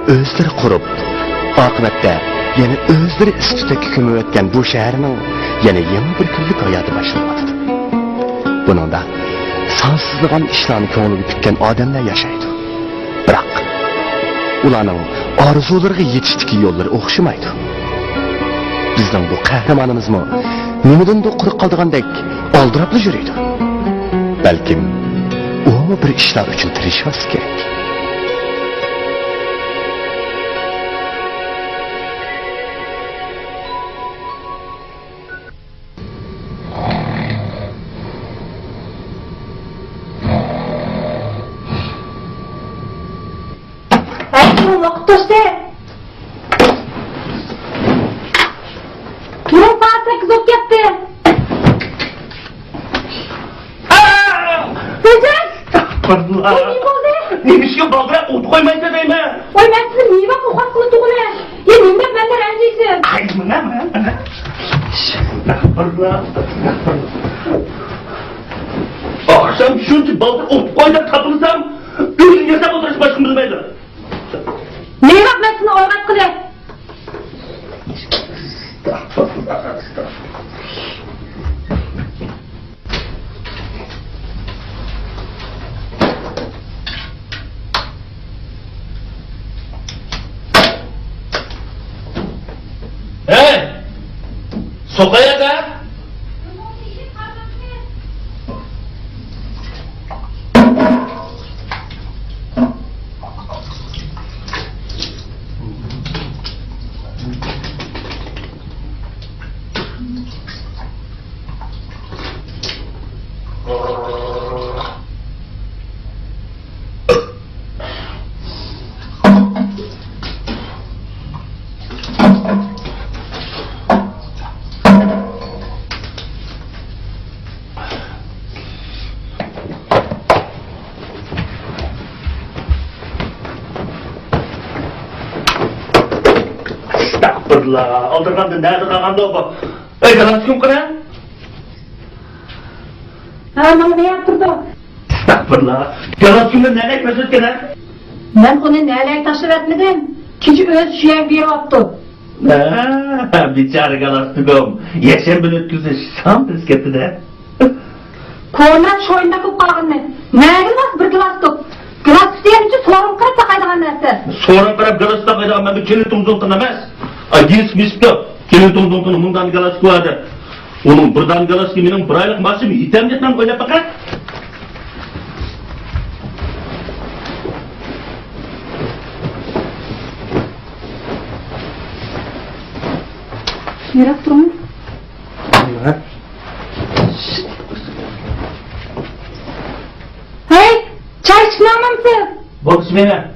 özleri kurup, akıbette yani özleri üstüdeki kömüyetken bu şehrin yani yeni bir günlük hayatı başlamadı. Bunun da sansızlıgan işlerini köngülü tükken adamlar yaşaydı. Bırak, ulanın arzularına yetiştiki yolları okşamaydı. Bizden bu kahramanımız mı, nimeden de kırık kaldığandek aldıraplı yürüydü. Belki o mu bir işler için tirişmesi gerek. Vakit dostu. Turun saat 8 olup gitti. Recep! Pardon. Ne oldu? Neymiş ki baldıra ot koymayınca değil mi? Oy ben size niye bak o hakkını tuğune? Ya nimden ben de renciysin. Ay mına mı? Pardon. Akşam şunca baldır ot koyda tapılsam özün yasap oturuşu başım bilmeydi. Neye bak ben sana oygat kılı? He? Sokaya da? Estağfurullah. Aldırgandı nerede kalgandı o bu? Ey galas kim kıra? Ha bana ne yaptırdı? Estağfurullah. Galas kimle nereye ekmesiz gene? Ben onu neyle taşır etmedim. Kişi öz şeye bir yaptı. Biçare galas tügüm. Yaşam bir ötküzü şam bisketi de. Kornat şoyunda kıp kalgın ne? Neye gülmez bir glas tut. Glas isteyen için sorun kırıp takaydıgan nersi? Sonra kırıp galas takaydı ama bir kelin tumzultun emez. Ay gis miskü. Kelin tumzultunu mundan galas kuadı. Onun birdan galas ki benim bir aylık maaşımı item jetmem öyle fakat. Yürek durmuyor. Hey! Çay içmeyemem mısın? Bak ismine.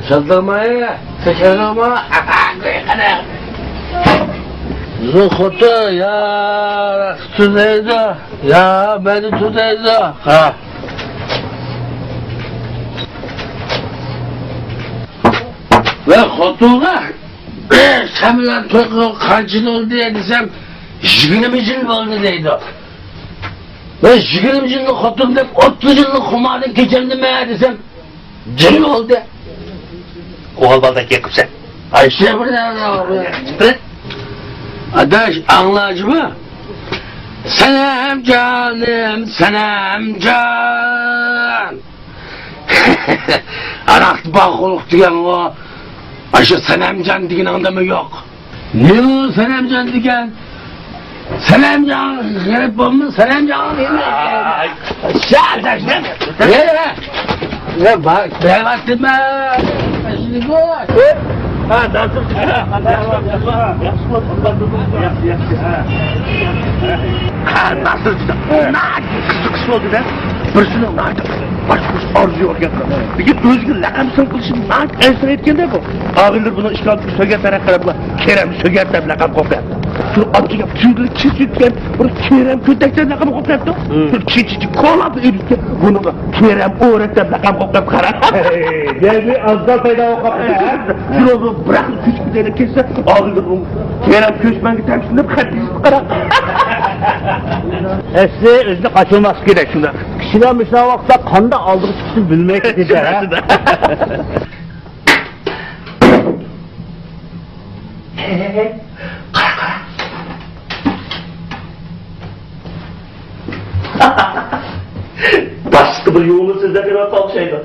Çaldırmayı, sıçrama, kadar. Zuhutu ya, tutaydı, ya beni tutaydı. Ha. Ve hotuna, sen bilen kaç yıl oldu diye desem, 20 yıl oldu deydi. Ve 20 yıllık hotun deyip 30 yıllık kumarın geçirdim mi desem, yıl oldu. Oğul baldak yakıpsan. Ayşe burada ne Adaş anlayıcı mı? Senem canım, senem can. Arak bağlılık diyen o. Ayşe senem can diyen anlamı yok. Ne o senem can diyen? Senem can, gelip bomba senem can. Şahadaş ne? Ne bak, ben baktım ben. Şimdi bu. Ha, nasıl? Nasıl? Kızı kısa oldu be. Birisine nerede? Başkası arzuyor ya. Bir git özgür lakamsın kılışın. En etken de bu. Ağırdır bunu işgal söger taraflara Kerem söger tabi lakam kopya. Şunu atı yap, tüylü çiz yutken, bunu Kerem kötekten lakam kopya yaptı. Şunu çiçici kolabı yutken, bunu da Kerem öğretten lakam kopya karar. Geldi azdan fayda o kapıda. Şunu bırakın küçük bir tane kesse, ağırdır bunu. Kerem köşmen temsilinde kalbisi karar. Hepsi özüne kaçılmaz gerek şunda. Kişiden mesela vakta kanda aldığı çıksın bilmek isteyecek ha. Bastı bir yolunu sizden bir hata şeydi.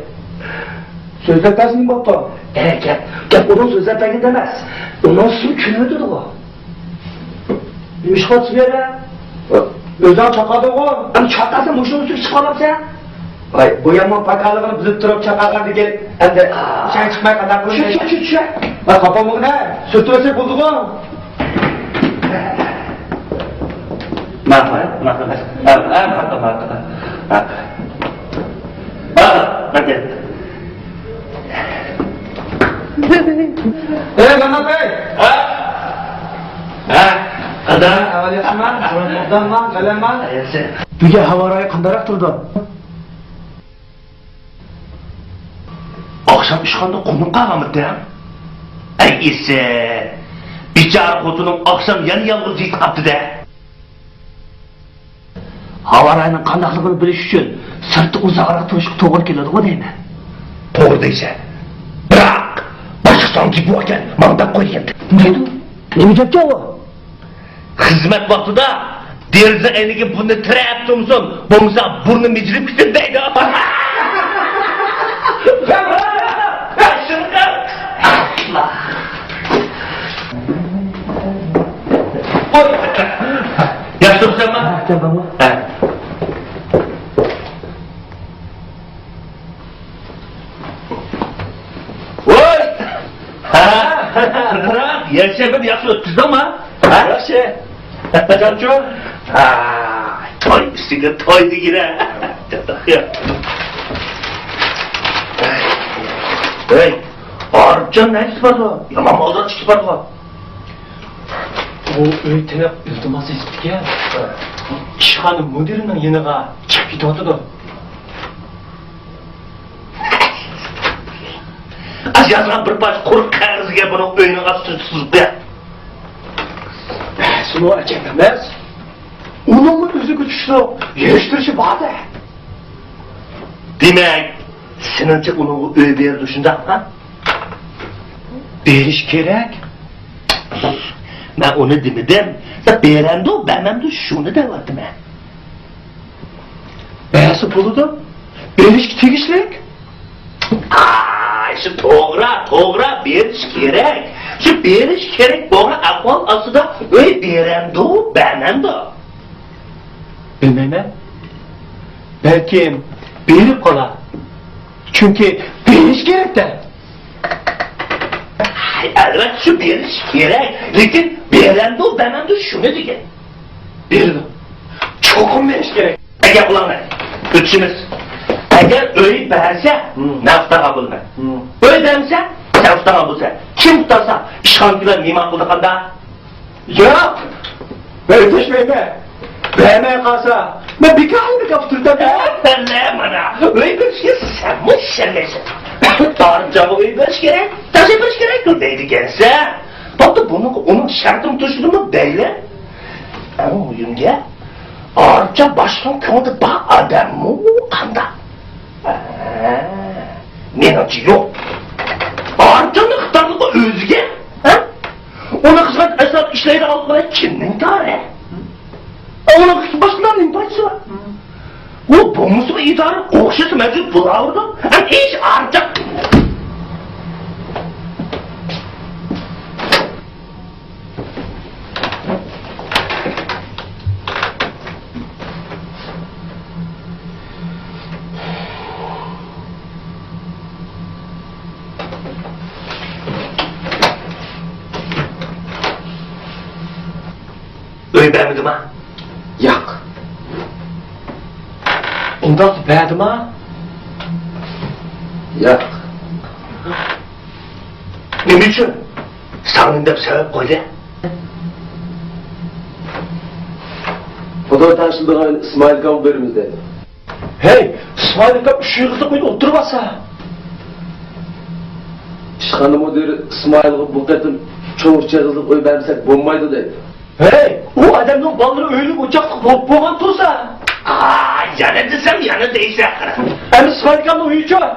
Sözde tersin baba. Gel onun sözden peki demez. Onun sürü külüdür o. Demiş kaç yere. Özel çakadı o. Ama çatlasın boşuna sürü çıkamam sen. Ay bu yaman pakalığını bizim durup çakalardı gel. Hem de dışarı çıkmaya kadar koyuyor. Şu. Bak kafamı ne? Sütüresek bulduk o. Mahmut. Hadi. Mehmet Bey. Adam. Avaliyasın var. Buradan var. Kalem var. Ayası. Düge havarayı kandarak durdu. Akşam işkanda konum kalmadı ya. Ay ise. Biçare kotunun akşam yan yalnız yiyip kaptı da. Havarayının kandaklığını biliş için sırtı uzağırak turuşup doğru geliyordu o değil mi? Doğru değilse. Bırak. Başkasından gibi varken mandak koyayım. Neydi? Ne mücadele o? Hizmet vaktida derzi enigi bunu tirayap turmsun. Bo'lmasa burni mijilib ketsin deydi. Yaxshi turibsanmi? Tamam. Voy! Qirqiroq, yashab yaxshi o'tkazdingmi? Yaxshi. Qancha? Toy ustiga toy degina. Hey, Arifjon ne iş var o? Yaman maldan çıkıp var o. Bu öğretene iltimas ettik ya. İşhanı müdürünün yanına çıkıp gidiyordu. Az yazılan bir baş kuruk kağızıya bunun önüne astırsız be. Şunu erkeklemez. Onun özü güçlü. Yarıştırışı bazı. Demek, senince onun öyle bir yer düşündü ha? Beriş gerek. Ben onu demedim. Sen beğendi o, ben de şunu demedim ben. Beyazı pulu da. Beriş tegişlik. Şu toğra beriş gerek. Şu beriş gerek bana akval aslında öyle beğendi o, ben de. Bilmem ben. Belki berip kala. Çünkü beriş gerek de. Evet şu beriş gerek. Lakin beğendi o, ben de şunu diyeyim. Berdi. Çokum beriş gerek. Gel ulan lan. Ötüşümüz. Eğer öyle verse, ne ustağa bulma. Öyle demse, sen ustağa bulsa. Kim tutarsa, işhangiler mimar kıldıkanda. Yok. Böyle düşmeyme. Beğenmeye kalsa. Ben bir kahve kaptırdım ya. Ben ne bana? Öyle bir şey sen mi şerlesin? Tanrıcamı öyle bir şey gerek, taşı bir gerek yok deydi gelse. Baktı onun şartım tuşlu mu değil. Ama uyumca, ağırca başkan kağıdı bak adam mı kanda? Menacı yok. Ağırcanın kıtarlığı özge. Ona kısmet esnaf işleri almaya kimden tare? Ona kısmet başkanın impacısı var. O bomusu idare okşası mevcut bulavurdu. Hem iş ağırca. Öyle beğenmedim ha? Yok. Ondan beğendim ha? Yok. Ne için? Sanın da bir sebep koydu. Fotoğraf taşıdığın İsmail Kavuk bölümümüzde. Hey, İsmail Kap şu kızı koydu oturmasa. İşhanı müdürü İsmail Kavuk bu kadın çoğurça kızlık oy vermesek bombaydı dedi. Hey, o adamın balları öyle ocaklık boğan tursa. Yanı desem yanı değilse. Hem İsmail Kap'la uyuyacak.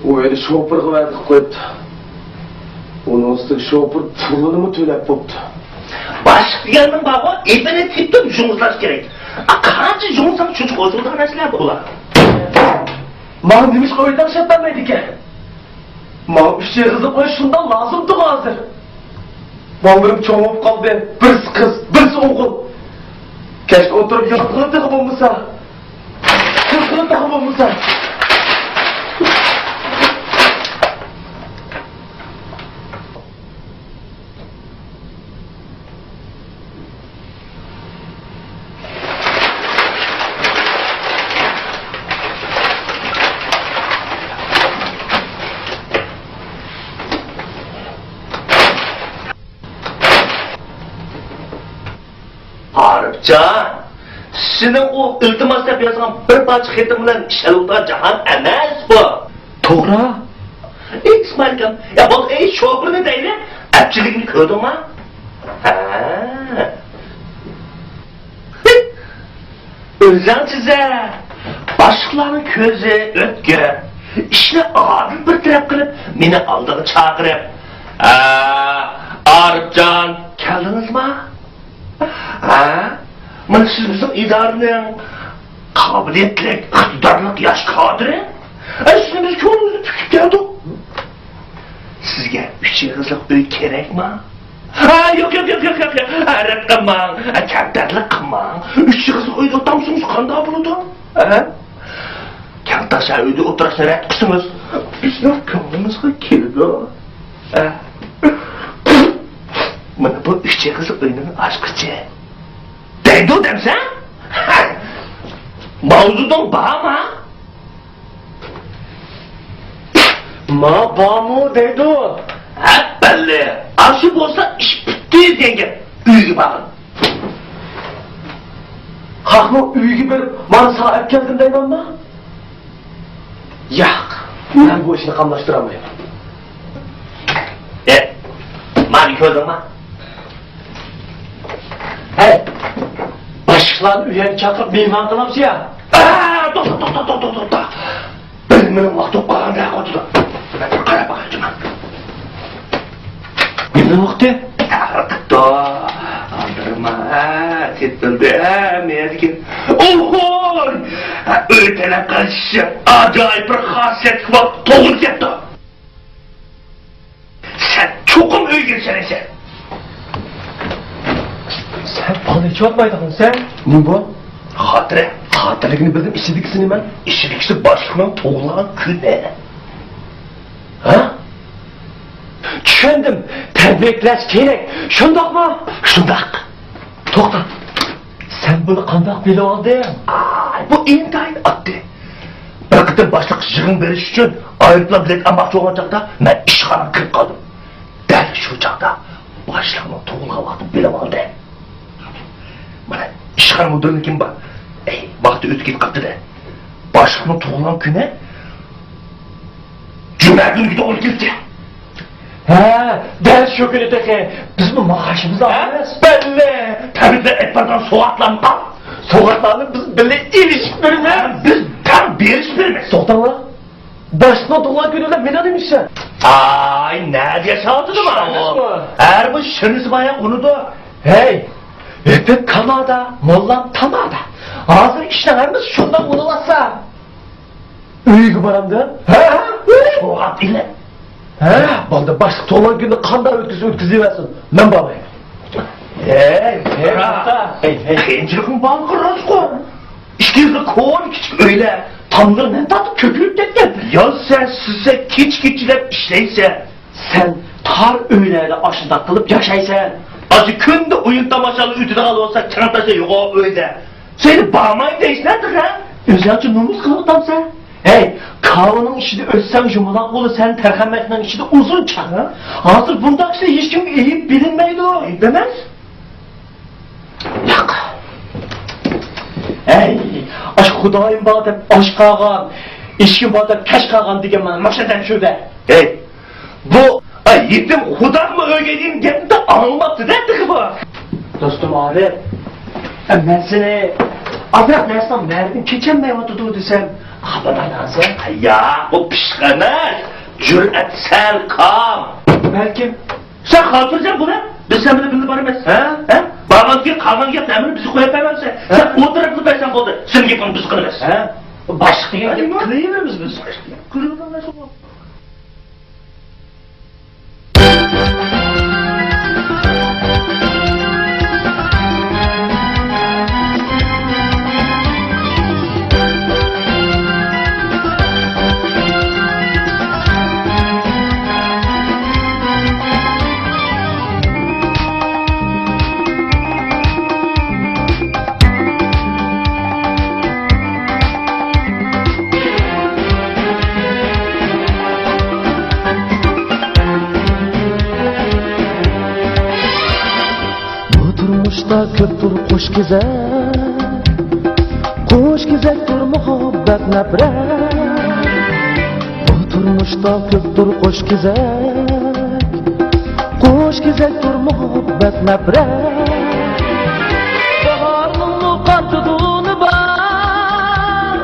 O öyle şoförü verdik koydu. Onun üstü şoför pulunu mu tölep boptu? Başlayanın baba evine tipte düşünmüşler gerek. Kaç düşünsem çocuk oturduğu nesler bu ulan. Mağın demiş koydan şartlanmaydı ki. Mağın bir şey kızı koy şundan lazımdı hazır. Mağın çoğumup kaldı. Birisi kız, birisi oğul. Keşke oturup yatılı takım olmasa. Kızgın takım olmasa. Arifcan, senin o iltimas deb yazgan bir parça xetim bilan ishaluvdan emas bu. To'g'ri. İsmail kam, ya bu şoförünü deydi, epçilikni ko'rdingmi? Ha. O'zing size, boshqalarning ko'zi o'tkir, ishni odil bir taraf qilib, meni oldiga chaqirib, Arifjon, keldingizmi? Ha? Mana siz bizim idarenin kabiliyetli, iktidarlık yaş kadri. Siz biz çoğumuzu tüküp geldik. Sizge 3 yıllık öy gerek mi? Ha yok. Arif kılmang, kentlerlik kılmang. 3 yıllık öyde otamsınız kanda buludu. Ha? Kentdaşa öyde oturasını ret kısınız. Bizler könlümüzge keldi. Ha? Mana bu 3 yıllık öyünün aşkıcı. Deydi o demsen? Mavzudan bağ mı? Ma bağımı deydi o. Hep belli. Aşık olsa iş bitti denge. Üyü bakın. Haklı üyü verip bana sahip geldim deyman mı? Yok. Ben bu işini kamlaştıramayayım. Mani gördün mü? Hey. Başkalarını üyeni çakıp meyman kılamsı ya. Dur. Benim vakti bağın ne koydu da. Kara bakacağım. Benim vakti? Aldırma. Tittildi. Mezgin. Ohoy. Ötene karşı acayip bir hasret var. Doğru gitti. Sen çokum öygürsen sen. Sen bana hiç atmaydın sen. Ne bu? Hatırlıkını bildim işledikisini ben. İşledikisi başkanın toğulan küne. Ha? Düşündüm. Terbiyekleş gerek. Şundak mı? Şundak. Toxta. Sen bunu kandak bile aldın. bu intayın addi. Bir kıtım başlık yığın veriş için ayrıtla bilet almakçı olan çağda ben işxana kirip kaldım. Däl şu çağda başlığımın tuğulga vakti bilip aldı. Bana işxana müdürünün kim var? Vakti ötkip kaptı da. Başlığımın tuğulan güne Cuma günü gidi ol gitti. He, ders şu günü teki. Biz bu maaşımızı alırız. Belli. Tabii de etlerden soğatlan kal. Sokaklarını biz böyle ilişik veririz. Biz tam bir iş vermeyiz. Doktorlar, başına dolan gününe ben alayım işte. Ay ne diye sağladı mı? Şahınız mı? Eğer bu şınız bayağı bunu da. Hey, öpüp kamada, mollam tamada. Hazır işlerimiz şundan vurulasa. Uygu baramdı. He, Soğat ile. he. Balda başlık dolan günü kanda ötküzüversin. Ben babayım. Hey, usta. Hey. Kencilik'in balı kırraz koy. İşkirde koğun küçük öyle. Tanrı ne tadı köpürüp detken. Ya sen size kiçilep işleyse. Sen tar öğleyle aşında kılıp yaşaysan. Acı künde oyun tamaşalı ütüde kalıyorsa çantaşa yok o öyle. Seni bağmayın deyiş nedir ha? Özelce nomuz kalı tam sen. Hey, kavunun içinde ölsem yumulak kolu sen terhamekinin içinde uzun çar. Hazır bundan işte hiç kim eğip bilinmeydi o. Demez. Yok. Hey, aşk Hudayım badem aşk ağam, işkim badem keşk ağam digen bana maksaden şöyle. Hey, bu yetim hudan mı ögediğin geldi de anlattı dedi ki bu. Dostum abi, ben seni abrak nersem verdim, keçen meyvatı desem, bana lazım. Ya bu pişkanır, cüret kam. Belki Sen kaldıracaksın bunu. Biz sen bunu barımız. He? Bağlan ki kalman yap emrini bizi koyup hemense. Sen o tarafını versen oldu. Sen yapın biz kırmız. başlık diye kılıyımız biz. Kırıldan nasıl bu? Köptür kuş güzel, muhabbet nefret. Bu turmuşta köptür kuş güzel, muhabbet nefret. Baharın kartıdığını var,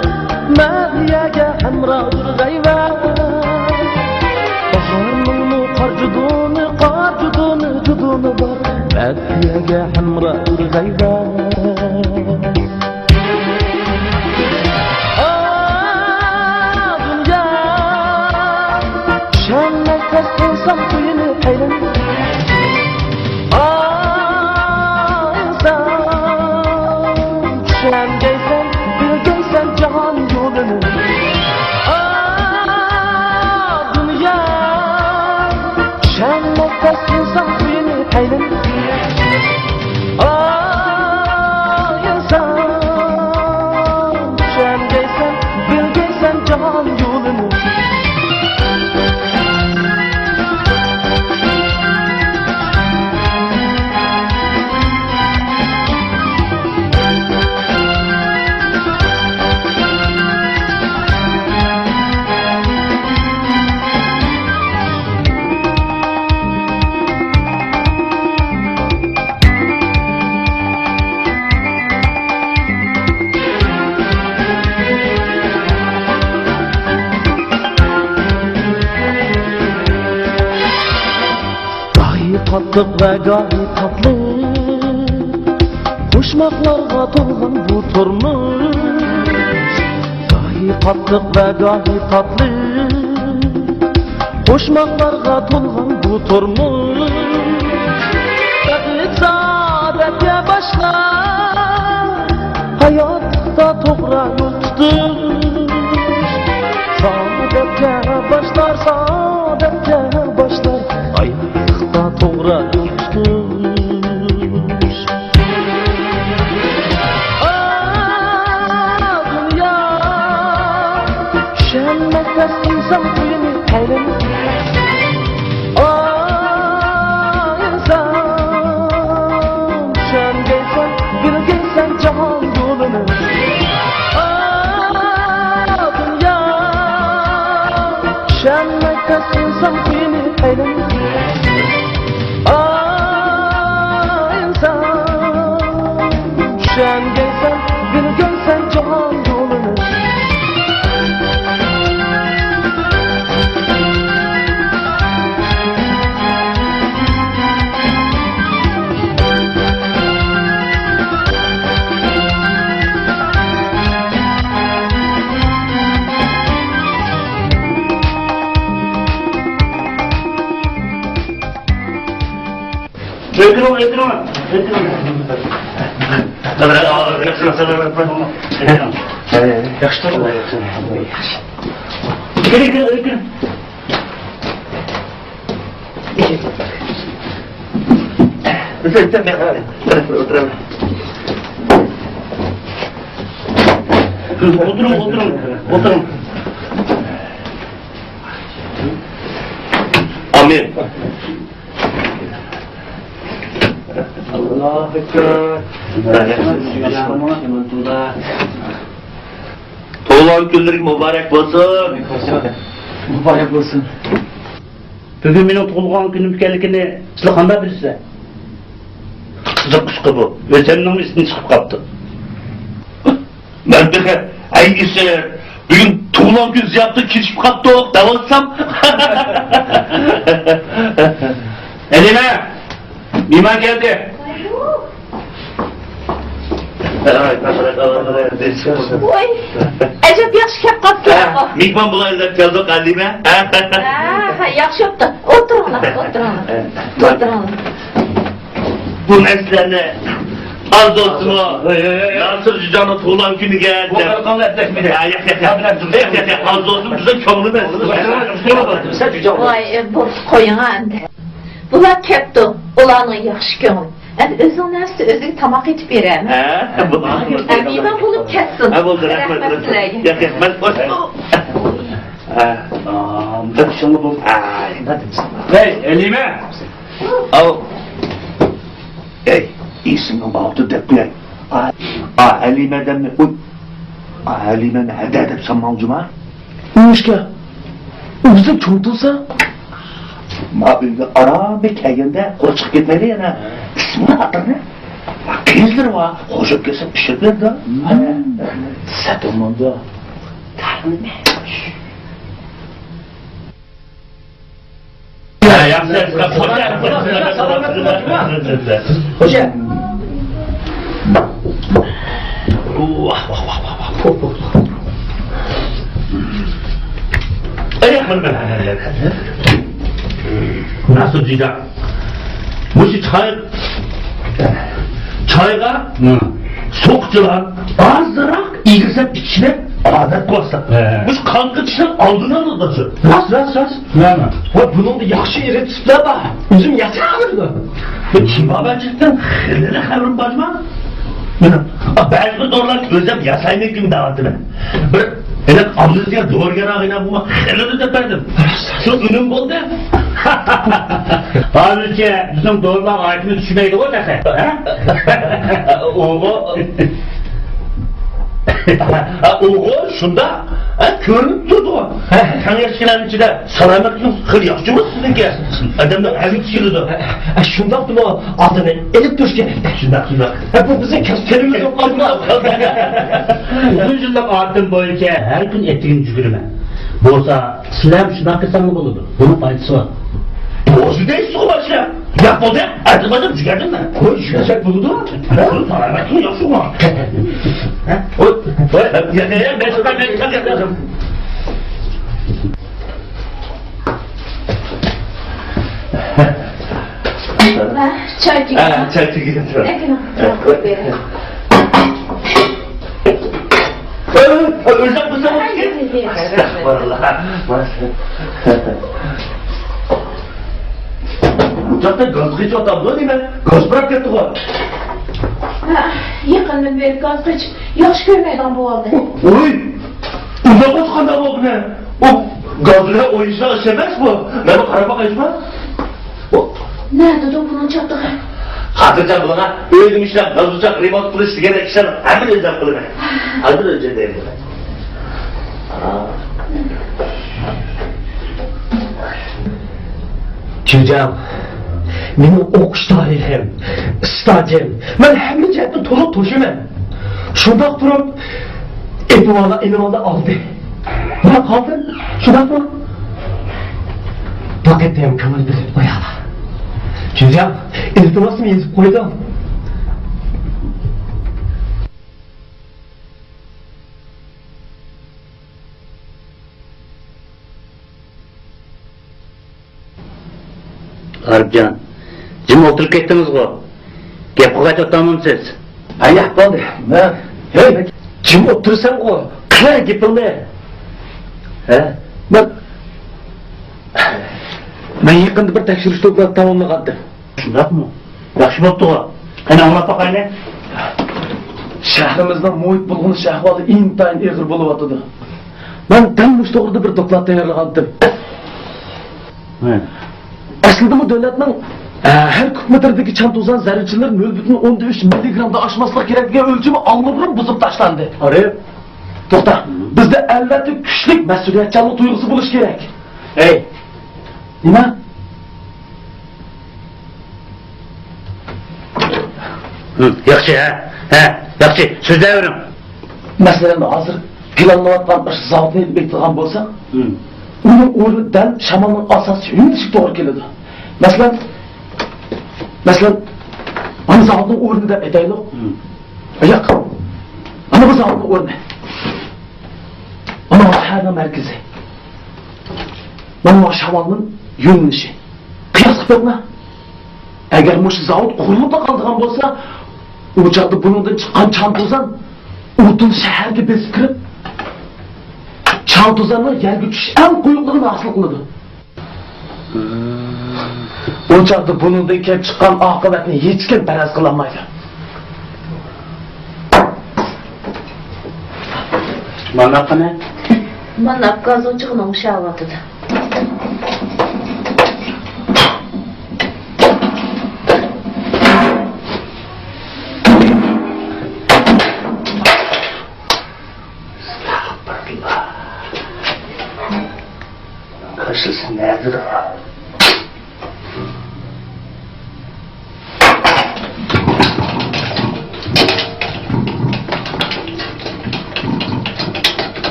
meviyege hemradır gayvet. Baharın kartıdığını var, مدياجة حمراء الغيبة دنيا شانك تستنصف طين الحلم إنسان شان جيسان بالجيسان جهان يولن دنيا شانك تستنصف طين الحلم Tatlı ve gayet tatlı Kuşmaklarga dolgan bu turmuş Gayet tatlı ve gayet tatlı Kuşmaklarga dolgan bu turmuş Taklit saadetke başlar Hayatta toğra yol tutuş Saadetke başlar Hayatta toğra yol tutuş eyleme. Ay insan, sen gelsen, bir görsen cihan yolunu. Ekran. Yaşlar mı? Ekran. Oturun. Amin. Allahu Ekber. Tuğlan günlerin mübarek olsun. Mübarek olsun. Bugün benim tuğulgan günüm ekanligini sizlar qanday bilasizlar? Qiziq qisqa bu. O'zimning ismim chiqib qoldi. Men de ay ise bugün tuğulgan gün ziyafati kechib qoldi deb olsam. Elime, Mehman geldi. Voy, ajab yaxshi kelib qopsiz. Mehman bularlar keldi Halime. Ha, yaxshi bo'pti. O'tiringlar. Bu neslerine az olsun o. Nasır Cücan'ın tuğulan günü geldi. Bu kalkanlı etleşmedi. Yak. Az olsun bize kömürü versin. Voy, bu qo'ying endi. Bular ketdi. Ularning yaxshi ko'ngli. Endi o'zing narsa o'zing tamoq etib beraman. Mehmon bo'lib ketsin. Ha bo'ldi, rahmat sizlarga. Şunu bu. Hey, Elime. Al. Hey, ismini bağırdı depeyim. Elime'den mi? Elime ne hede edip sanmam cuma? Nuşka, o'zing cho'ntilsa? Mabinde ara bir kegende koç çıkıp gitmeli yana. İsmini adını. Kızdır var. Koşup kesip pişirdiler de. Satılmadı. Tanrım ne? Hoca. Nasıl cida? Bu çayga soğukçular azdırak ilgisel içine adet koysa. Bu kanka dışarı aldığını anladın. Ras. Ne? Bunun da yaxşı yeri tipler var. Özüm yatağımırdı. Kim habercikten? Ellerine haberim bacma. Bazı doğrular özlem yasaymak gibi dağıttı. Hele abdülüzgar doğru gene ağına bulma. Elini de verdim. Şu ünüm oldu. Halbuki bizim doğrular ayetini düşüneydi o da. Oğul şunda körünüp durdu. Kan yaşkilerin içinde salametiniz hır yaşçı mı sizinki? Adamlar evik çığırdı. Şundan bunu adını elip düşkemekte. Şundak. Bu bizim kösterimiz yok. Uzun yıllık addım boyunca her gün ettiğin cügürüme. Bu olsa silahım şundan kısa mı olurdu? Bunun faydası var. Bozu değil su başı. Yapmadı, artırmadım cügerdin mi? Koy şuracak buldu. Bunu salametini yaşçı mı? Ben şuradan yapacağım. Çay çekin. Çay çekin. Özlem bu zaman ki. Estağfurullah. Uçakta gaz geçi adamdı değil mi? Gaz bırak gitti o. Yaqindan beri gaz qich yaxshi ko'rmaydigan bo'ldi. Oy! Uzak o'tqanda bu ne? O gazla oyuncular iş emas bu. Meni qarab boqaysizmi? Nerede bunun çatığı? Hatırca buna öldüm işler, gaz uçak, remont qilish degan ishlar hamma o'zim qilaman. Hozir o'zim deyman. Çocuğum, benim okuş tarihim, stajım, ben hem cihetten tolup toşumam. Şundak durup, elimala aldı. Bana kaldı, şundak mı? Paketteyim kımıl bilip oyala. Çocuğum, iltimasımı yazıp koydum. Arifcan, jim o'tirib ketdingiz-ku. Gapga qaytatamamsiz. Ayak bo'ldi. Men, hey, jim o'tirsan-ku. Qara gapingni. He? Men yaqinda bir tekshirish to'plab tamomlagandim. Shundaqmi? Yaxshi bo'pti-ku. Qani anglab boqaylik. Shahrimizda muhit bulg'unish ahvoli intayin og'ir bo'lyapti. Men dam mush to'g'rida bir doklad tayyorlagandim. Aslında bu devletinin her küp çantozan zerrecilerin 0,13 miligramda aşmasına gerektiği ölçümü alnıbırın bozup taşlandı. Arayıp, toxta, bizde elbette güçlük mesuliyetçilik duygusu buluş gerek. Hey, nima? Yaxshi, ha, yaxshi, so'zlayvering. Masalan, hozir planlanayotgan bir zavodni bektilgan bo'lsa, uning o'rnidan shamolning asosiy yo'nalishi to'g'ri keladi. Mesela ana zavodning o'rnida aytaylik. Yo'q. Ana bu zavodning o'rni. Ana shaharning markazi. Mana shamolning yo'nalishi. Qiyos qilibmi? Agar bu zavod qurilib qolgan bo'lsa, u chaqda buningdan chiqqan chantozan butun shaharga besib kirib, chantozanning yerga tushish eng quyuqligini hosil qiladi. O çağda bunundan kelip çıkan akıbetini hiç kim perez kılamaydı. Manapqa ne? Manap gaz ocağının uşağı vardı. Karşısı nedir o?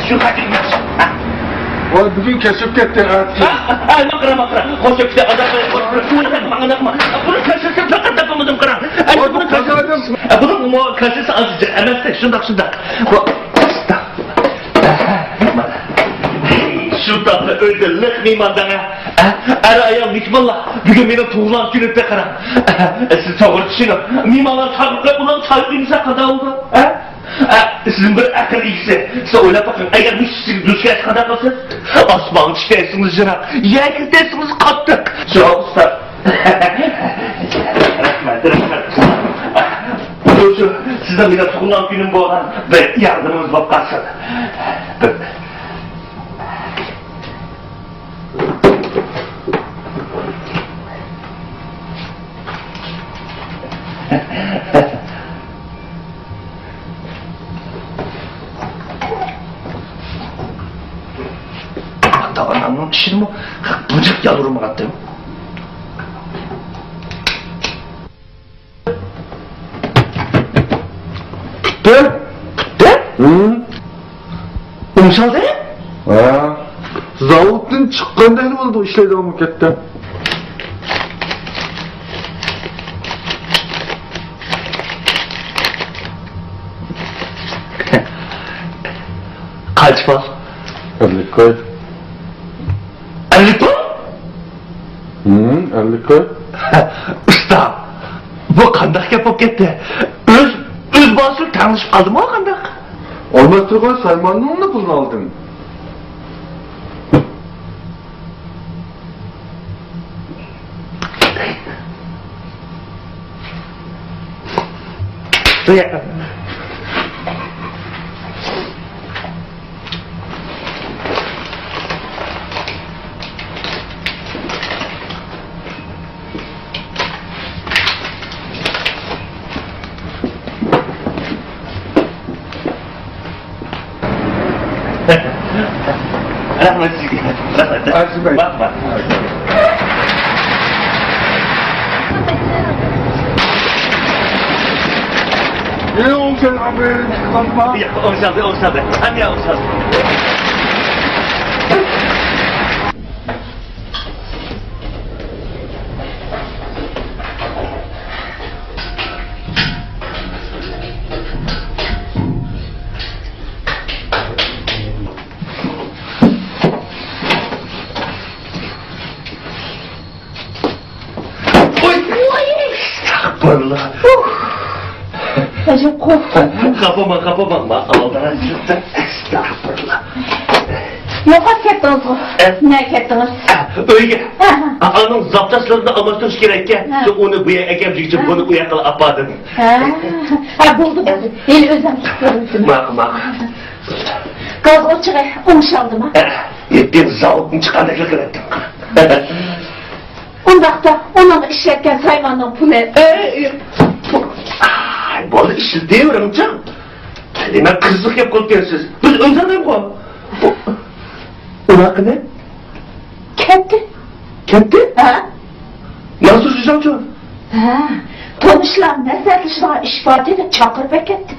Şu kaçırmış. Oy bugün kesip gitti artık. Makra. Koşup işte adamı koşup mağanakma. Bunu kaçırsın fakat yapamadım kıran. Bunu kaçırsın. Bunun kaçırsa azıcık. Emezse şundak. Şu tatlı öldürlük mimandana. Ara ayağım hikmallah. Bugün benim tuğulan günüpte kıran. Siz doğru düşünün. Mimalar sarıkla ulan sarıklıysa kadar oldu. Sizin bir akıl iyisi. Size öyle bakın. Eğer bu sizin rüzgar kadar olsa asman çıkarsınız jıra. Yer gidersiniz kattık. Sağ ol usta. Rahmet. Şu sizden bir de tuğulan günüm bu olan ve yardımınız var kalsın. Anamın işini mi? Bıcık yavrum attım. Tuttu? Hı? Umsaldı? Ha. Zavoddan çıkkanda ne oldu işledi o mükette? Kaç var? 50 koy. 50 ton? 50 Usta, bu kandak yapıp gitti. Öz basıp tanışıp kaldı mı o kandak? Olmaz Turgay, Sayman'ın onu pulunu aldın. Duyar. Rahmet sizi. Rahmet. Aziz Bey. Bak bak. Ne oldu abi? Kalma. Ya, olsadı. Hani ya olsadı. Estağfurullah. Recep korktum. Kapama. Allah'tan çıktı. Estağfurullah. Yok ettiniz o. Ne ettiniz? Öyle. Anın zaptaslarında amatör gerekken. Ha. Onu buya ekemcik için bunu uyakla apadın. Ha buldum. El özüm tutuyorum. Mak. Gaz o çıkı. Umşaldım ha. Ben zavukun çıkandıkla kırattım. Ondakta onun işletken saymanın pulu. Ay, bu arada işsiz diyorum canım. Kendime kızlık yap korkuyorsunuz. Biz özledim bu. Onun hakkı ne? Kendi? Ha? Nasıl güzel canım? Ha. Tanışlar ne sertişler işbati edip çakır beketti.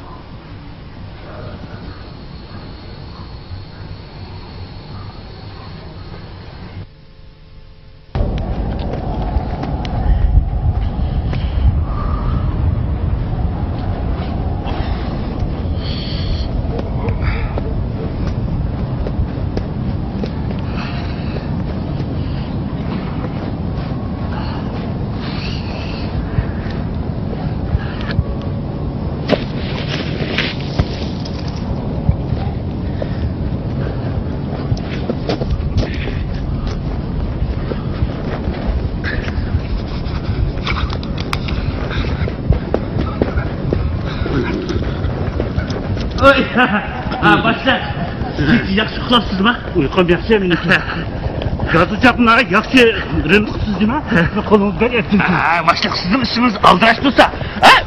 Oy, başlar. Siz yaxşı uxlabsız bak. Uyqum yaxşı meniki. Gazı çapınlara yaxşı rınıqsız değil mi? Kolunuzdan ettim. Başlar sizin işiniz aldıraç dursa.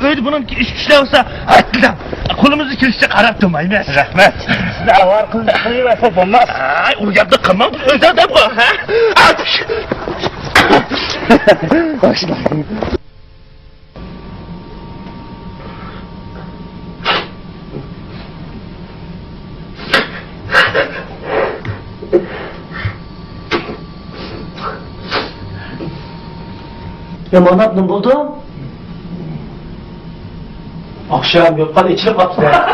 Öyle bunun iş güçler olsa. Hatta kolumuzu kilişe qarab durmayın. Rahmet. Siz avar kılıyırsak olmaz. Uyarda kalmam. Özel de bu. Başlar. Yamanat ne buldu? Akşam yoktan içine kaptı da.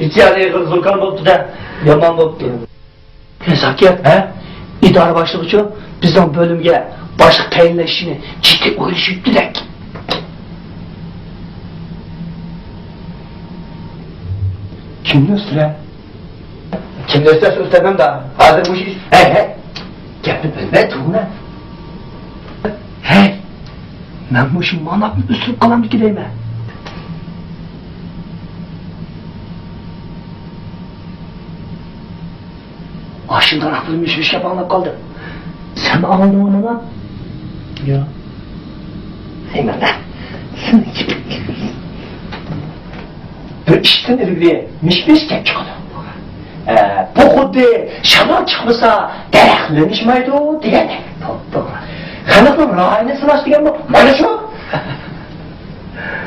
İçeriye kızılkan koptu da. Yaman koptu. Nezaket. İdare başlığı için bizden bölümge başlık tayinleşini ciddi uyuşup direkt. Kim üstüne? Kim üstüne üstlemem da. Hazır bu iş. Gapni bilmay turna. Hey, men bu shu manatni usib qolamdiki deyman. Oshimdan aqlim mish-mishga bog'lab qoldi. Sen oldingmi lan? Yo'q. Hey mana. Sen bir ishdan ilgili mish-mish gap chiqadi. Bu xuddi shamol chiqmasa daraxtlanishmaydi degandek. To'g'ri. Qanaqa rayni sinash degan bu? Mana shu.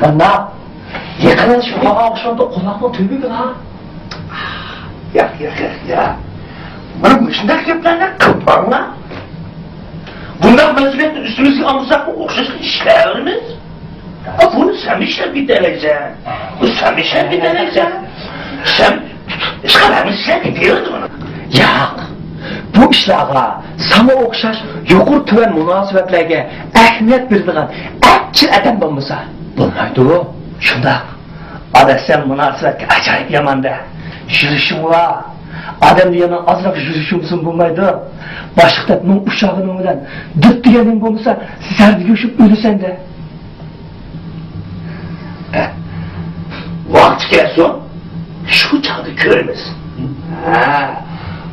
Mana yaqinlash havo oqshomda quloqni tubiga ha. Ya. Mana shunday gaplarni qilmanglar. Bundan mas'uliyatni üstümüzga olmasak o'xshash ishlarimiz. Bunu sen işle bitireceksin. Bu sen işle bitireceksin. Sen işgalarını sen gidiyordu bunu. Ya, bu işlarga sana okşaş yuqur tüven münasebetlerge ehmiyet berdigan akçil adam bolmasa bolmaydı o. Şunda adasam münasebetge acayip yamanda. Yürüşüm var. Adam yana azrak yürüşümsün bolmaydı. Başlıkta bunun uşağının öden düt diyenin bolmasa serdi göçüp ölüsen de. Vakti gelsin, şu çağda görmez.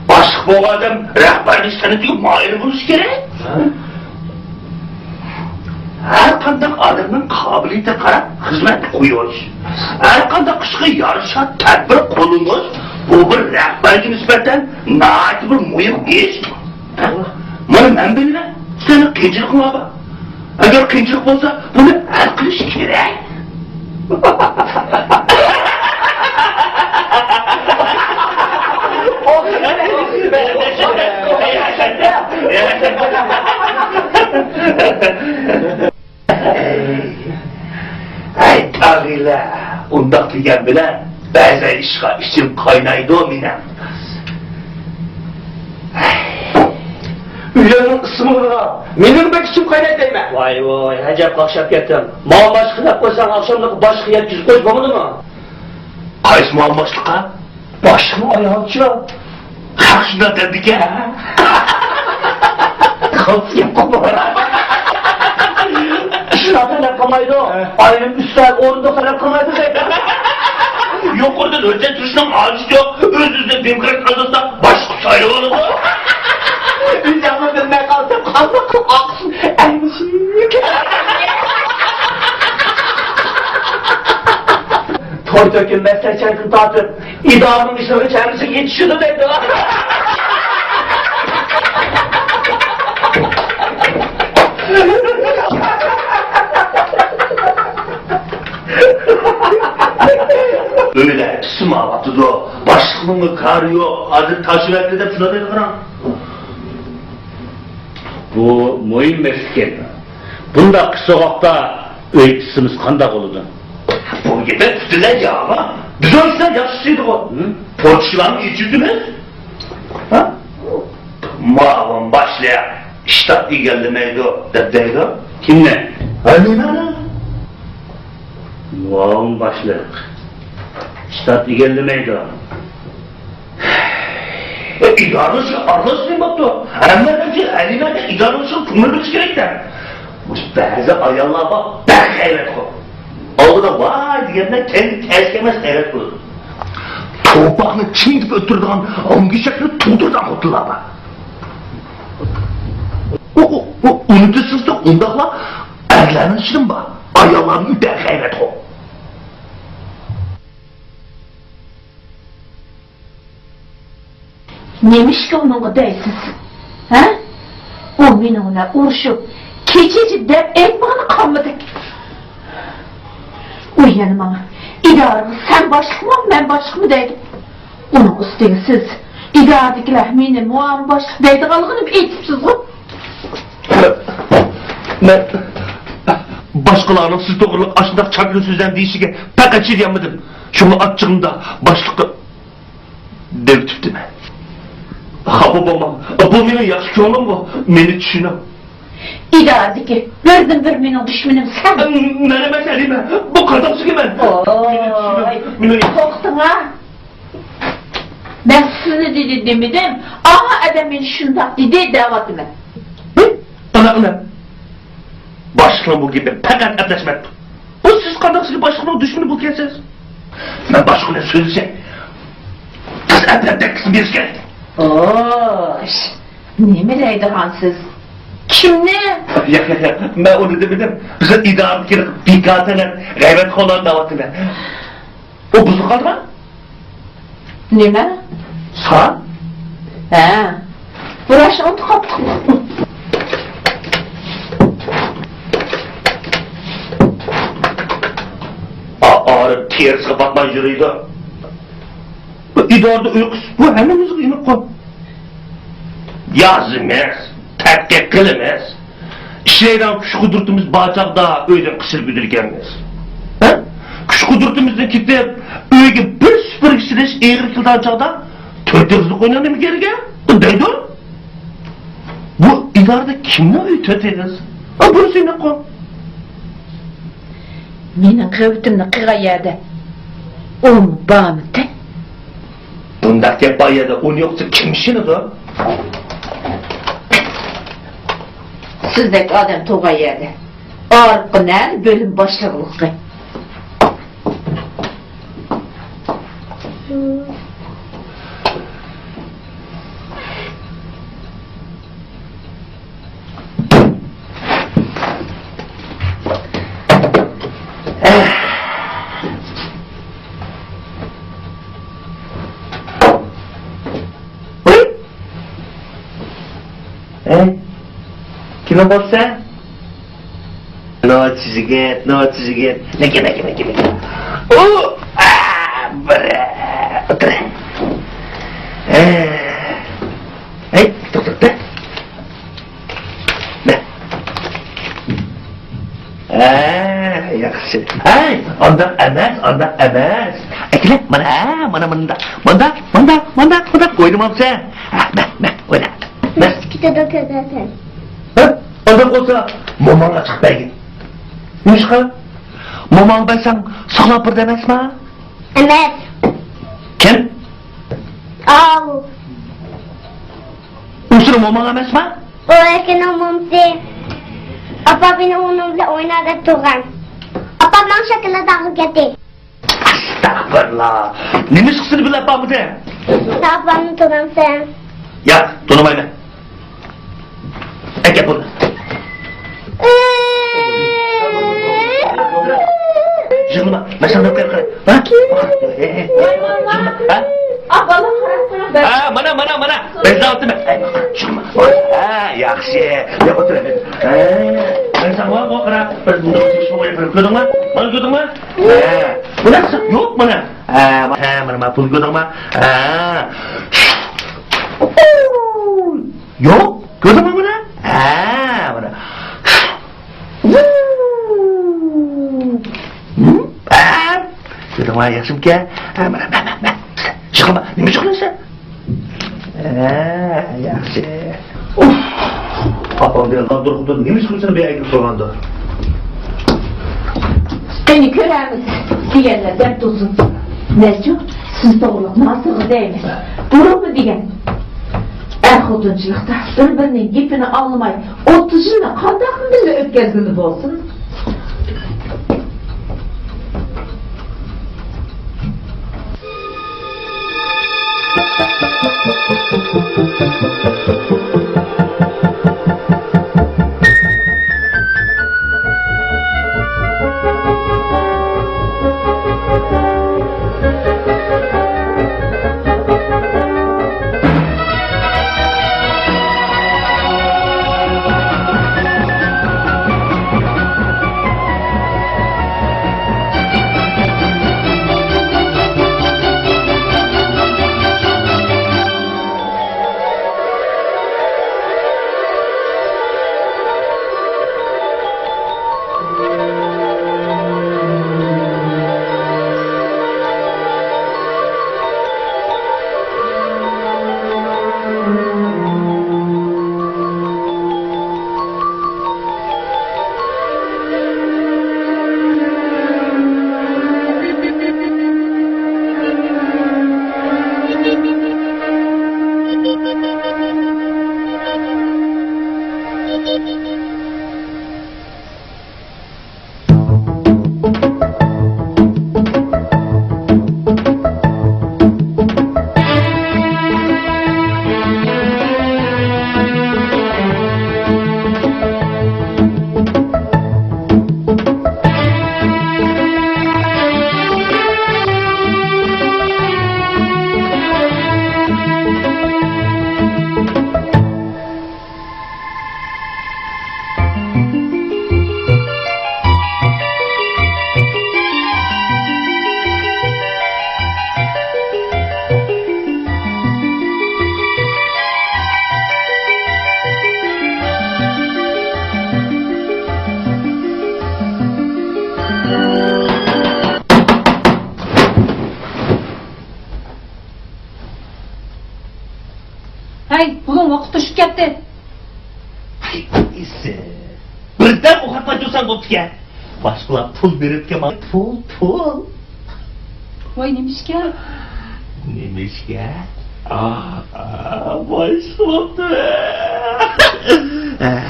Başlık bu adam rehberlik sanatı mahir buluş gerek. Her kandak adamın kabiliyete karab hizmet koyuyoruz. Her kandak kışkı yarışa tedbir konumuz bu bir rehberci nispeten naati bir mühim iş. Bunu ben bilmem, senin kıyıcılık mı abi? Eğer kıyıcılık olsa bunu el kılış gerek. Ay tağıyla, undaq diyen bilen, bəzən işqa işim qaynaydı o minem. Üyenin ısmına, benim bek içim kaynat deyme. Vay vay, hacap kakşap kettim. Mağın başkı da koysan akşamlık başkı yetkisi koş bakmadı mı? Qays muam başlıqa? Başkı ayağınca. Qarşına dedik ya. Kalsın kumara. Şuna talep kamaydı o. Ayının üstel orunda talep kamaydı deyme. Yok oradan öten tuşunun ağacı yok. Öz-özden demokrat adında başlık sayı olur. Üzerine dönmeye kalsın, kalsın, aksın, emşik. Toy dökülmez seçenkini tartıp, idarının işleri kendisi yetişiyor dedi. Öyle kısım avatıdı o. Başlığının karı yok. Adı taşıvetli de şuna dedi bana. Bu mühim mesken. Bunda sokakta öğretisimiz kandak oludu. Bu gibi tütüler ya ama. Biz o işler yaşlıydık o. Porçulan içirdiniz. Ha? Mağın başlayan iştah ilerlemeydi o. Dedeydi o. Kimle? Halime. Muavun başlık. Ştat ilerlemeydi o. İdarısı arlasın baktı. Ama önce Halime'de idarısı kumurluk gerekler. Bu bazı ayarlar bak, ben hayret o. Algıda vay diyenden kendi tezkemez hayret bulur. Topağını çiğdip öttürdüğün hangi şekli tuğdurdan kurtulur bak. O unutursuz da ondakla erlerin içinin bak. Ayarların ben hayret o. Nemiş ki onunla deysiz? Ha? O benimle uğraşıp keçeci dep etmağını kalmadık. Uyanım bana. İdarımı sen başlık mı ben başlık mı deydim. Onun üstüne siz idaradakiler meni muam başlık deydi kalgınım eğitipsiz o. Ben başkalarının siz doğruluk aşında çakılı sözden değişike pek açır yanmadım. Şunu açığımda başlıkta dev tüptüm. Ha babam, bu benim yaxşı yolum bu, beni düşünüm. İdaradaki birden bir benim düşmanım sen. Ne meselime, bu kadar ki ben. Oy, korktun ha? Ben sizi demedim, aha adamın şundak dedi davatımı. Bana ne? Başlıkla bu gibi pek etleşmek. Bu siz kardeşlik başlıkla düşmanı bu kesiniz. Ben başlıkla söyleyeceğim. Kız etlemde kızım bir geldi. Oş, ne mi deydiğin siz? Kim ne? Ya, ben onu demedim. Bize idare edip bir kateler gayret olan davatına. O buzlu kaldı mı? Ne mi? Sağ. He. Burası onu kaptı. Ağrı ters kapatman yürüydü. İdarede uykusu, bu hemimiz uyumak koy. Yazımız, tetkik kılımız, işleyden kuş kudurtumuz bağcakda öyden kısır güdürgenimiz. Kuş kudurtumuzdan kitleyip öyge bir süpür kişileş eğri kıldan çağda tötürzlük oynandı mı gerige? Deydi o? Divarda kimni uy tötediniz? Bunu seni koy. Mening qavtimni qilgan yerda. Bormi? Bundaq deb bayada un yo'qsa kim ishini-da? Sizdek odam tug'an yerda. Orqadan bo'lim boshlig'ligi. Kim bo'lsa? Nochizget. Nega. Oh! Otur. Hey, to'xta. Yaxshi. Ay, ondan emas. Akila, mana qo'ydim olsa. O'yna. Kitaba kadar. Ondan olsa, momanga chiqmaydi. Nishqa? Momang bilsang, sog'lab bir demasmi? Emas. Kim? Al. Usru momang emasmi? O ekin olmamdı. Apa beni onunla oynadı tuğan. Apa ben şakala dağılıp gitti. Astagfirullah. Nima chiqsini bilib bormidi? Tapamı tuğan sen. Yo'q, to'lamayman. Aka buni. Yig'lama, mashallah qara. Ha? Ha? Abala qarab qo'ying. Ha, mana. Bezovtimi? Yig'lama. Ha, yaxshi. Yo'q o'tiraver. Ha, men senga qara. Biz buni ishga ko'rdingmi? Mana ko'rdingmi? Ha. Bunaqasi yo'q mana. Ha, mana pul ko'rdingmi? Ha. Yo'q, ko'rdingmi buni? Ha, mana. Ko'rdingmi, yaxshimka? Ha, mana. Chiqma, nima chiqlaysan? Yaxshi. Papam bilan durqutun nima chiqlaysan bu yerga turganda? Seni ko'ramiz deganlar deb tursin. Nechun siz to'g'riq nasıl deymiz. Durumi degan. Xotinchilikda bir-birining gapini olmay, 30 yilni qanday qilib o'tkazgani bo'lsin? ise. Birden o'qitmay tursan bo'pti-ku. Boshqalar pul beribdi, men pul. Voy nemishga? Nemishga? Boshqapti.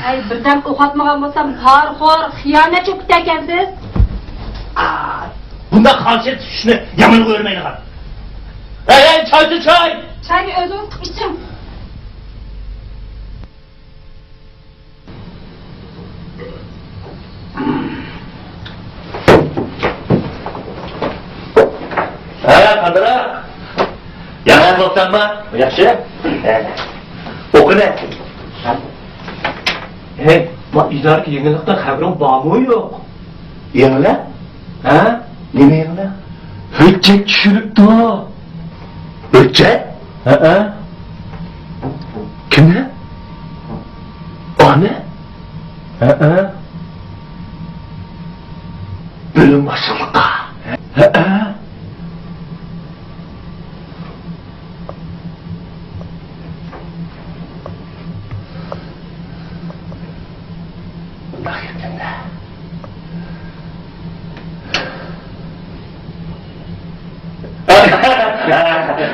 Ay birdan o'qatmagan bo'lsam, xor, xiyonatchi o'qita ekansiz. Bunda xalshet tushishni yomon ko'rmayman. Ey, choy. Chayni o'zim ichim. Qadira. Yaxshi bo'psanmi? Yaxshi. O'qina. Hey, ma idarki yenilikdan xabaring bormi yo'q? Yengila? Ha? Nima yengila? Hujjat tushiribdi. Hujjat? Ha? Kimni? Ona? Ha? Bilim boshliqqa. Ha?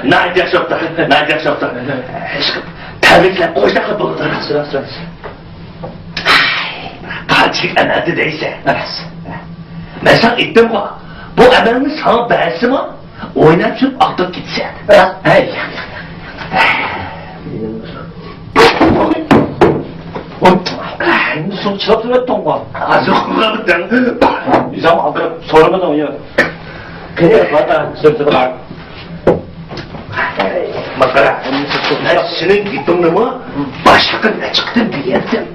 Nayt yaşaptı. Tebrikler koşaklı buldu. Sıra. Kaçık anladı değilse. Ben sana ettim bu. Bu emelini sana beğensin mi? Oynayıp sürüp aktıp gitsin. Hey. Son çıkartıp ettin bu. Az okumadıktan. Bizim aldırıp soramadan oynuyor. Kene bana sırtına. Makara. Ben senin gittiğini mi? Başlıkın ne çıktın diyerdim.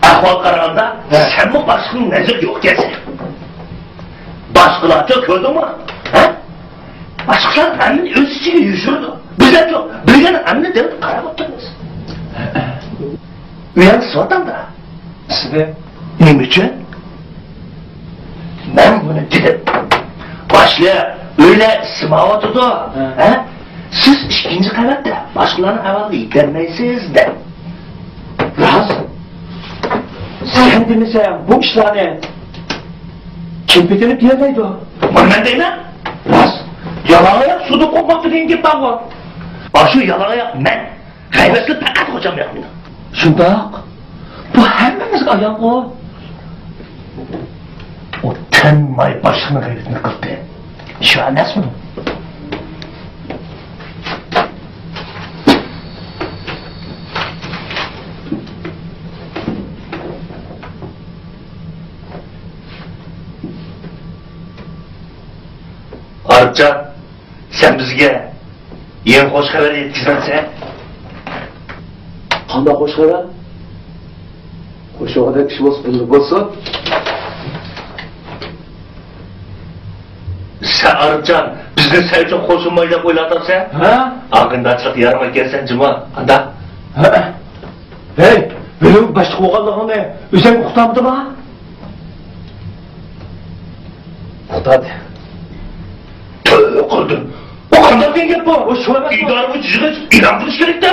Ahval kararında sen mi başlığın nezir yok gelsin? Başkalarca gördün mü? Başkalar hemen öz içine yüzürdü. Bizler çok. Bilgen hemen devlet karar oturmuş. Uyanısı adam da. Size Ne için? Ben bunu dedim. Başlı öyle sımava tutu. Siz ikinci kanatta başkalarının havalı yıkarmayısınız de. Raz. Sen dinlesen bu işlerini kim bitirip diyemeydi o? Ben değil mi? Raz. Yalan ayak suda kokmakta deyin ki ben var. Aşı yalan ayak ben. Kaybetli fakat hocam yakında. Şundak. Bu hemmemiz ayak o. O tenmay başını gayretini kıldı. Şu an nasıl mı? Arıkcan, sen bizge yeni hoş haber yetkizmense. Qanday xo'sh xabar? Qo'shig'ida kishi bo'lsa, Sen Arıkcan, bizni sen için hoşunmayı da oylatarsan. ha? Ağında açık yarıma gelsen cıma, anda. Ha? Hey, benim başka bo'lganligini o'zing uqtamdimi? Uqtadi. Tövbe kurdun. O kadar denge bu. O şu emas. İdare bu cüzgün inandırış gerek de.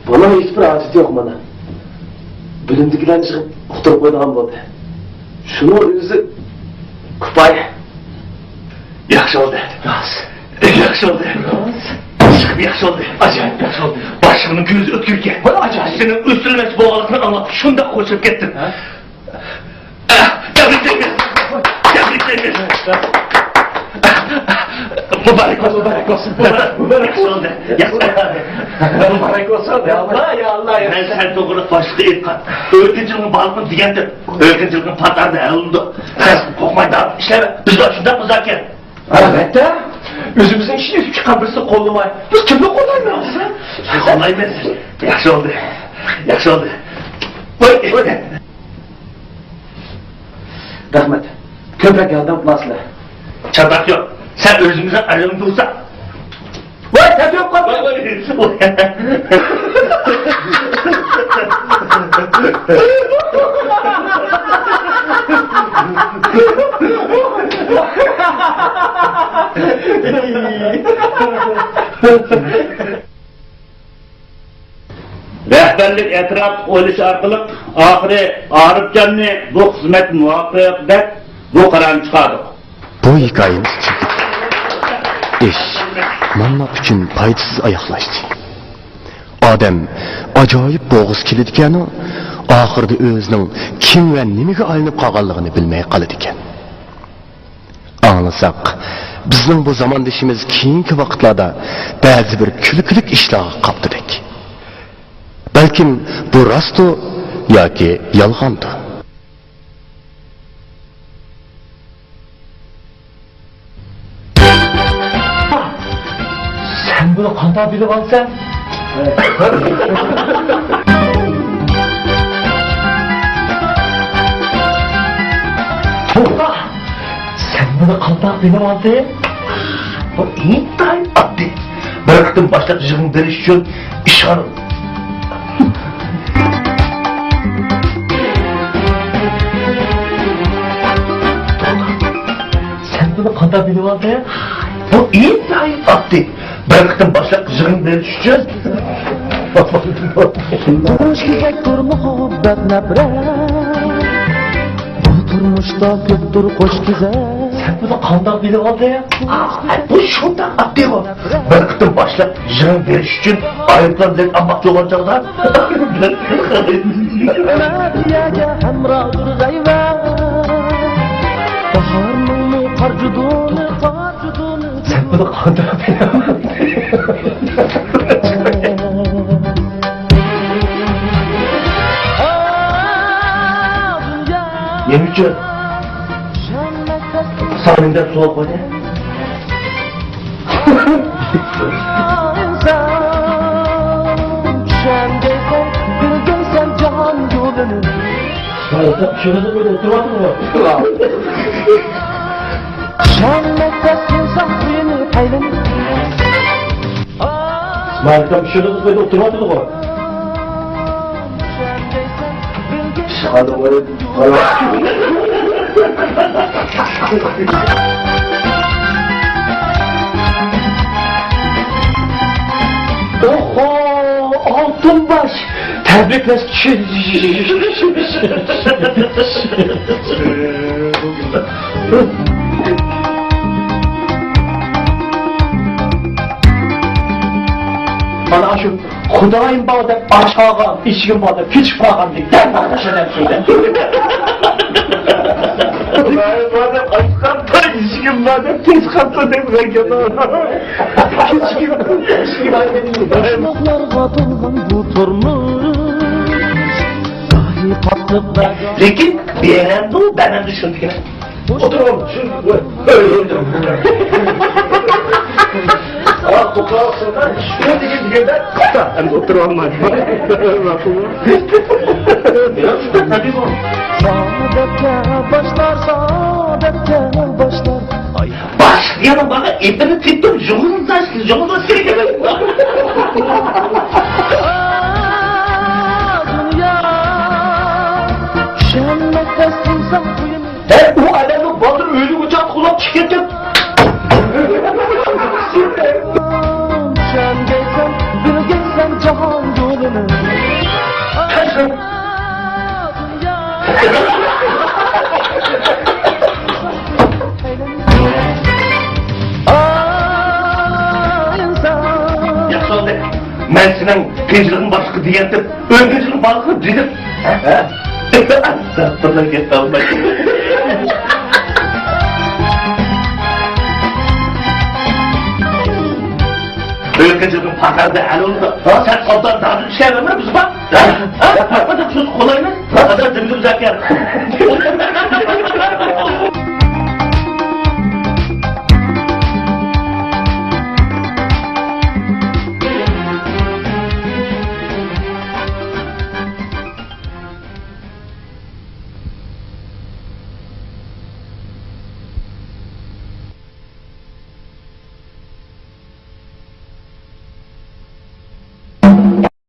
Bana hiçbir adet yok bana. Bilimdikilerini çıkıp uqtirib qo'ydigan bo'ldi. Shuni o'zi kupay. Yaxshi oldu. Yaxshi oldu. Çıkıp yaxshi oldu. Acayip yaxshi oldu. Başımın gözü ötkürken. Acayip. Senin üstülmesi boğazını anlatıp şunda koşup gittin. Tebrikler. Mübarek olsun. Mübarek olsun. Mübarek olsun. Ya Allah. Ben sen doğru başlığı etmem. Öğreticiliğin balıkını diyendim. Öğreticiliğin patlardı elinde. Sen kokmayın da işleme. Biz de şundan mızarken. Elbette. Özümüzün işini çıkan birisi kollamay. Biz kimle kollaymayız ha? Kollaymayız. Yaxşı oldu. Yaxşı oldu. Buyur. Rahmet. Köprek yandan basla. Çatak yok. Sen özümüze ayrılın dursa. Vay tepe yok kalma. Vay. Rəhbərlik ətraf oylaş arqılıq ahiri Arifcanni bu xizmət muvaffaqiyat bu qararını çıxardı. Bu hikayemiz çekildi. İş manna üçün paydasız ayaqlaşdı. Adam acayip boğuz kilidikəni, ahırda özünün kim və nimige alınıb qalğanlığını bilmey qalıdiken. Anlasak, bizning bu zamandashimiz keyingi vaqtlarda ba'zi bir kulkilik ishlarga qaptidik. Balkim bu rostu yoki yolg'ondir. Sen bunu qanday bilib olsan? To'xta! Sen bunu qanday bilib olding? Bu intay oddiy. Bir vaqtdan boshlab yig'in berish uchun ishon. Sen bunu qanday bilib olding? Bu intay oddiy. Bir vaqtdan boshlab yig'in berish uchun Turmuş güzeldir muhabbet nefret. Bu turmuşta köptür koş güzel. Sen bunu qanday bilib olding? Bu shunday oddiy bu. Bir vaqtdan boshlab yig'in berish uchun ayıplar bilan almoqchi bo'lganchaqda Mediyege hemradır gayvet. Baharның qarjudunu qarjudunu. sen bunu qanday bilib olding? Nima uchun? Soningda suv qo'ydi. Bilgeysen can yolunu. Şurada böyle oturmadın Sen nefesin sahrını paylan. Malika şurada böyle oturmadın mı? Hadi böyle. Oho, altın baş. Tebrikler. Bana şu Xudayım bağda aşağı, işgin bağda piç bağam deyip derman taşıdan söyle. Xudayım bağda aşkanta, işgin bağda piç kapta deyip Başlıklarga dolgan bu turmuş. Dahi patlık ve Lekin beğenen de o, benden düşündük yine. Otur oğlum, öyle otur. Ah, bu kalsınlar, şöyle digenden, hem de otur olmaz. saadetke başlar, saadetke başlar. Ay Başlayalım bana, ipini tuttum, yolunu taştı, yolunu silkemedim. dünya, şen nefesin sahrını. Bu alemin baldır ölü uçak kulak çıkartıp. Şen geysen, bilgeysen cahan yolunu. Kaçın. Yaxşı ben senin pencilin başkı diyendim, öngecilin başkı dedim. Zaten git almak. Öngecilin pakarda hal oldu. Sen ondan daha bir şey vermez misin bak? Bak söz kolay mı? Adam dümdüz zakar.